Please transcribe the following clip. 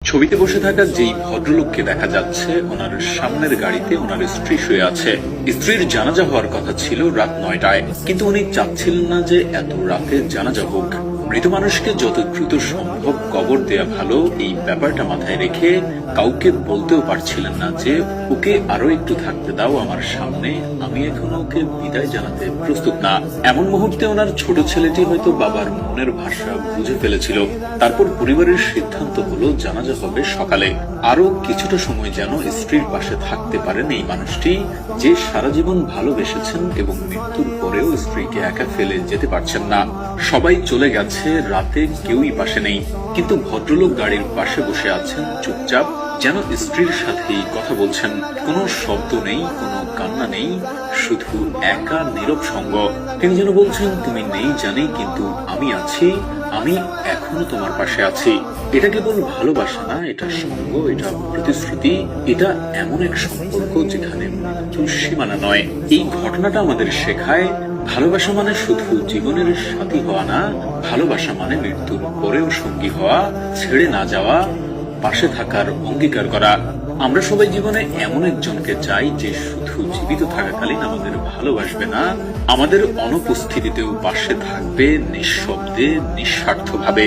ছবিতে বসে থাকা যেই ভদ্রলোককে দেখা যাচ্ছে, ওনার সামনের গাড়িতে ওনার স্ত্রী শুয়ে আছে। স্ত্রীর জানাজা হওয়ার কথা ছিল রাত 9টায়, কিন্তু উনি চাচ্ছিলেন না যে এত রাতে জানাজা হোক। মৃত মানুষকে যত দ্রুত সম্ভব কবর দেয়া ভালো, এই ব্যাপারটা মাথায় রেখে কাউকে বলতেও পারছিলেন না যে ওকে আরো একটু থাকতে দাও আমার সামনে, আমি এখন ওকে বিদায় জানাতে প্রস্তুত না। এমন মুহূর্তে ওনার ছোট ছেলেটি হয়তো বাবার মনের ভাষা বুঝে ফেলেছিল। তারপর পরিবারের সিদ্ধান্ত হলো জানাজা হবে সকালে। আরো কিছুটা সময় যেন স্ত্রীর পাশে থাকতে পারেন এই মানুষটি, যে সারা জীবন ভালোবেসেছেন এবং মৃত্যুর পরেও স্ত্রীকে একা ফেলে যেতে পারছেন না। সবাই চলে গেছে, রাতে কেউই পাশে নেই, কিন্তু ভদ্রলোক গাড়ির পাশে বসে আছেন চুপচাপ, যেন স্ত্রীর সাথেই কথা বলছেন। কোনো শব্দ নেই, কোনো কান্না নেই, শুধু একা নীরব সঙ্গ। তিনি যেন বলছেন, তুমি নেই জানি, কিন্তু আমি আছি, আমি এখনো তোমার পাশে আছি। এটা কেবল ভালোবাসা না, এটা সঙ্গ, এটা প্রতিশ্রুতি, এটা এমন এক সম্পর্ক যেখানে মৃত্যুর সীমানা নয়। এই ঘটনাটা আমাদের শেখায়, ভালোবাসা মানে শুধু জীবনের সাথী হওয়া না, ভালোবাসা মানে মৃত্যুর পরেও সঙ্গী হওয়া, ছেড়ে না যাওয়া, পাশে থাকার অঙ্গীকার করা। আমরা সবাই জীবনে এমন একজনকে চাই যে শুধু জীবিত থাকাকালীন আমাদের ভালোবাসবে না, আমাদের অনুপস্থিতিতেও পাশে থাকবে, নিঃশব্দে, নিঃস্বার্থভাবে।